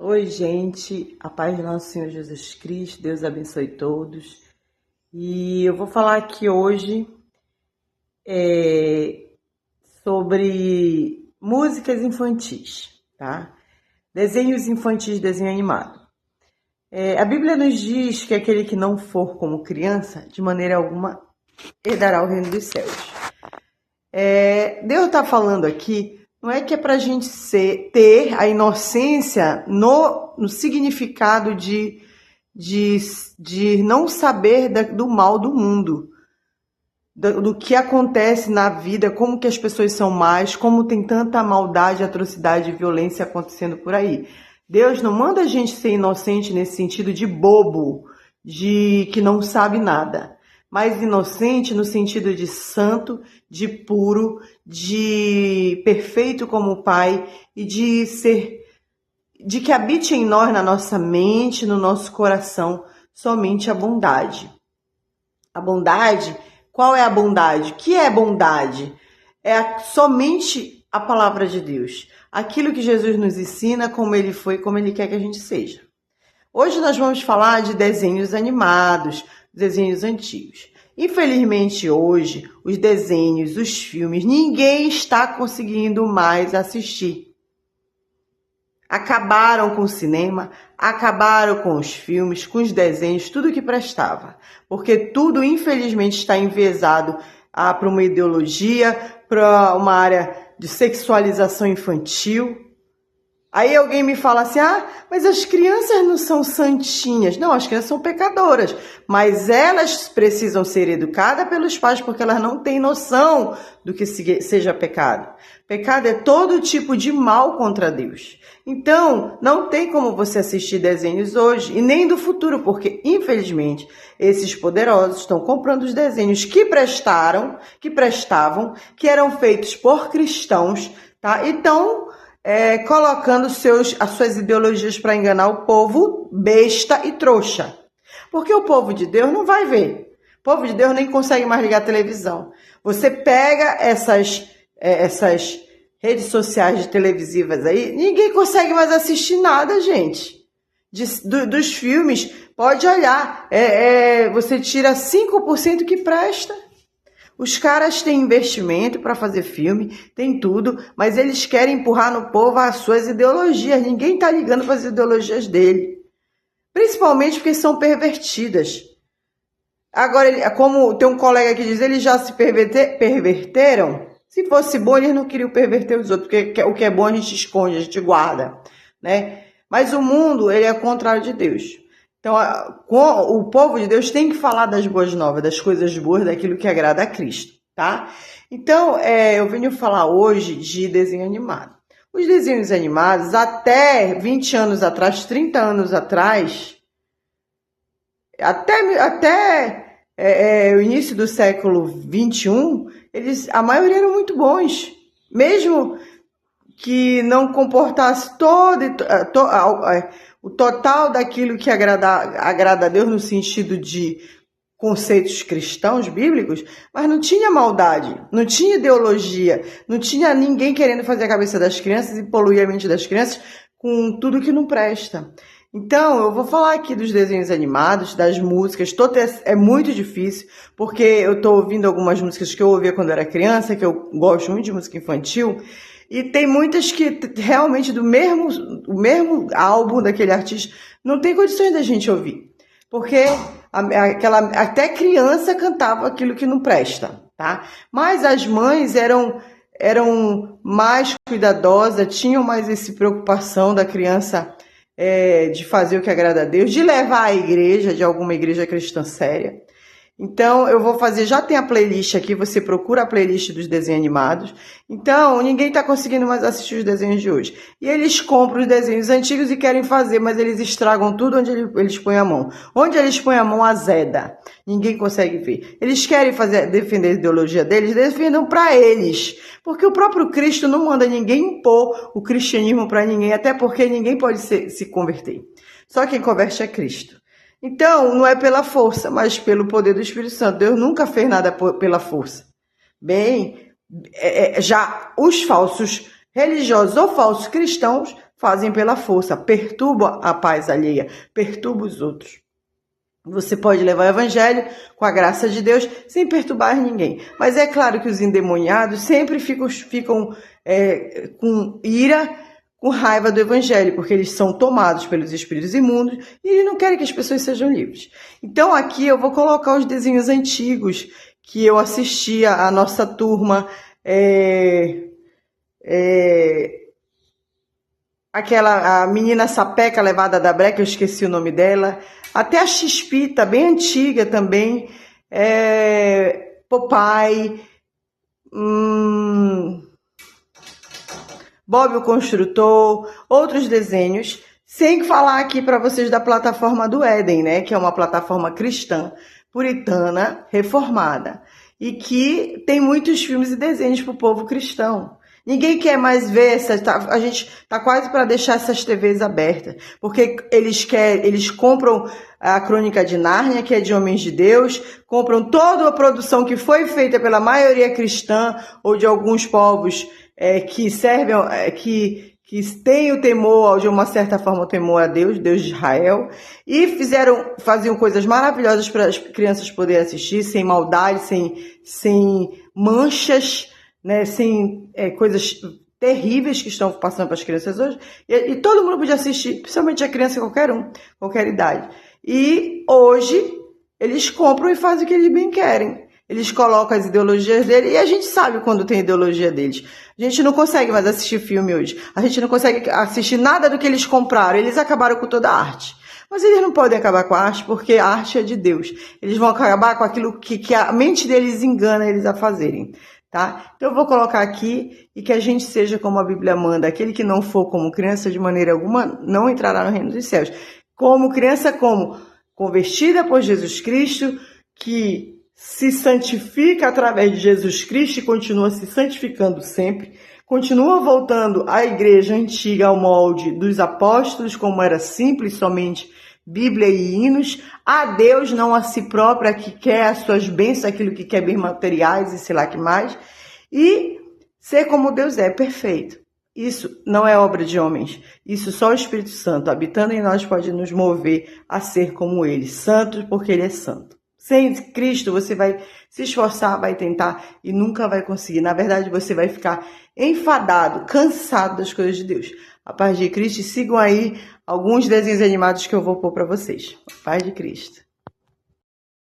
Oi, gente, a paz do nosso Senhor Jesus Cristo, Deus abençoe todos. E eu vou falar aqui hoje sobre músicas infantis, tá? Desenhos infantis, desenho animado. A Bíblia nos diz que aquele que não for como criança, de maneira alguma, herdará o reino dos céus. Deus está falando aqui, não é que é para a gente ter a inocência no significado de não saber do mal do mundo, do que acontece na vida, como que as pessoas são más, como tem tanta maldade, atrocidade e violência acontecendo por aí. Deus não manda a gente ser inocente nesse sentido de bobo, de que não sabe nada, mas inocente no sentido de santo, de puro, de perfeito como o Pai e de que habite em nós, na nossa mente, no nosso coração, somente a bondade. A bondade, qual é a bondade? O que é bondade? Somente a palavra de Deus. Aquilo que Jesus nos ensina, como ele foi, como ele quer que a gente seja. Hoje nós vamos falar de desenhos animados, desenhos antigos. Infelizmente hoje, os desenhos, os filmes, ninguém está conseguindo mais assistir. Acabaram com o cinema, acabaram com os filmes, com os desenhos, tudo que prestava. Porque tudo, infelizmente, está enviesado para uma ideologia, para uma área de sexualização infantil. Aí alguém me fala assim, mas as crianças não são santinhas. Não, as crianças são pecadoras, mas elas precisam ser educadas pelos pais porque elas não têm noção do que seja pecado. Pecado é todo tipo de mal contra Deus. Então, não tem como você assistir desenhos hoje e nem do futuro, porque, infelizmente, esses poderosos estão comprando os desenhos que prestavam, que eram feitos por cristãos, tá? E estão colocando as suas ideologias para enganar o povo besta e trouxa. Porque o povo de Deus não vai ver. O povo de Deus nem consegue mais ligar a televisão. Você pega essas redes sociais televisivas aí, ninguém consegue mais assistir nada, gente. Dos filmes, pode olhar. Você tira 5% que presta. Os caras têm investimento para fazer filme, tem tudo, mas eles querem empurrar no povo as suas ideologias. Ninguém está ligando para as ideologias dele. Principalmente porque são pervertidas. Agora, como tem um colega que diz, eles já se perverteram. Se fosse bom, eles não queriam perverter os outros, porque o que é bom a gente esconde, a gente guarda, né? Mas o mundo, ele é o contrário de Deus. Então, o povo de Deus tem que falar das boas novas, das coisas boas, daquilo que agrada a Cristo, tá? Então, eu venho falar hoje de desenho animado. Os desenhos animados, até 20 anos atrás, 30 anos atrás, até o início do século 21, a maioria eram muito bons. Mesmo que não comportasse o total daquilo que agrada a Deus no sentido de conceitos cristãos, bíblicos, mas não tinha maldade, não tinha ideologia, não tinha ninguém querendo fazer a cabeça das crianças e poluir a mente das crianças com tudo que não presta. Então, eu vou falar aqui dos desenhos animados, das músicas. É muito difícil, porque eu estou ouvindo algumas músicas que eu ouvia quando era criança, que eu gosto muito de música infantil, e tem muitas que realmente o mesmo álbum daquele artista não tem condições da gente ouvir. Porque até criança cantava aquilo que não presta, tá? Mas as mães eram mais cuidadosas, tinham mais essa preocupação da criança de fazer o que agrada a Deus, de levar à igreja, de alguma igreja cristã séria. Então, eu vou fazer, já tem a playlist aqui, você procura a playlist dos desenhos animados. Então, ninguém está conseguindo mais assistir os desenhos de hoje. E eles compram os desenhos antigos e querem fazer, mas eles estragam tudo onde eles põem a mão. Onde eles põem a mão, azeda. Ninguém consegue ver. Eles querem defender a ideologia deles, defendam para eles. Porque o próprio Cristo não manda ninguém impor o cristianismo para ninguém, até porque ninguém pode se converter. Só quem converte é Cristo. Então, não é pela força, mas pelo poder do Espírito Santo. Deus nunca fez nada pela força. Bem, já os falsos religiosos ou falsos cristãos fazem pela força, perturbam a paz alheia, perturbam os outros. Você pode levar o evangelho com a graça de Deus sem perturbar ninguém. Mas é claro que os endemoniados sempre ficam com ira, com raiva do evangelho, porque eles são tomados pelos espíritos imundos e eles não querem que as pessoas sejam livres. Então aqui eu vou colocar os desenhos antigos que eu assistia à nossa turma, a menina sapeca levada da breca, eu esqueci o nome dela, até a Chispita, bem antiga também, Popeye, Bob o Construtor, outros desenhos, sem falar aqui para vocês da plataforma do Éden, né, que é uma plataforma cristã, puritana, reformada, e que tem muitos filmes e desenhos para o povo cristão. Ninguém quer mais ver, a gente tá quase para deixar essas TVs abertas, porque eles compram a Crônica de Nárnia, que é de Homens de Deus, compram toda a produção que foi feita pela maioria cristã ou de alguns povos que servem, que têm o temor, de uma certa forma, o temor a Deus, Deus de Israel, e faziam coisas maravilhosas para as crianças poderem assistir, sem maldade, sem manchas, né, sem coisas terríveis que estão passando para as crianças hoje, e todo mundo podia assistir, principalmente a criança, qualquer idade. E hoje eles compram e fazem o que eles bem querem. Eles colocam as ideologias dele e a gente sabe quando tem ideologia deles. A gente não consegue mais assistir filme hoje. A gente não consegue assistir nada do que eles compraram. Eles acabaram com toda a arte. Mas eles não podem acabar com a arte porque a arte é de Deus. Eles vão acabar com aquilo que a mente deles engana eles a fazerem. Tá? Então eu vou colocar aqui e que a gente seja como a Bíblia manda. Aquele que não for como criança de maneira alguma não entrará no reino dos céus. Como criança, como convertida por Jesus Cristo, que se santifica através de Jesus Cristo e continua se santificando sempre, continua voltando à igreja antiga, ao molde dos apóstolos, como era simples, somente Bíblia e hinos, a Deus, não a si própria, que quer as suas bênçãos, aquilo que quer bens materiais e sei lá que mais, e ser como Deus é, perfeito. Isso não é obra de homens, isso só o Espírito Santo, habitando em nós, pode nos mover a ser como Ele, santo porque Ele é santo. Sem Cristo, você vai se esforçar, vai tentar e nunca vai conseguir. Na verdade, você vai ficar enfadado, cansado das coisas de Deus. A paz de Cristo, sigam aí alguns desenhos animados que eu vou pôr para vocês. A paz de Cristo.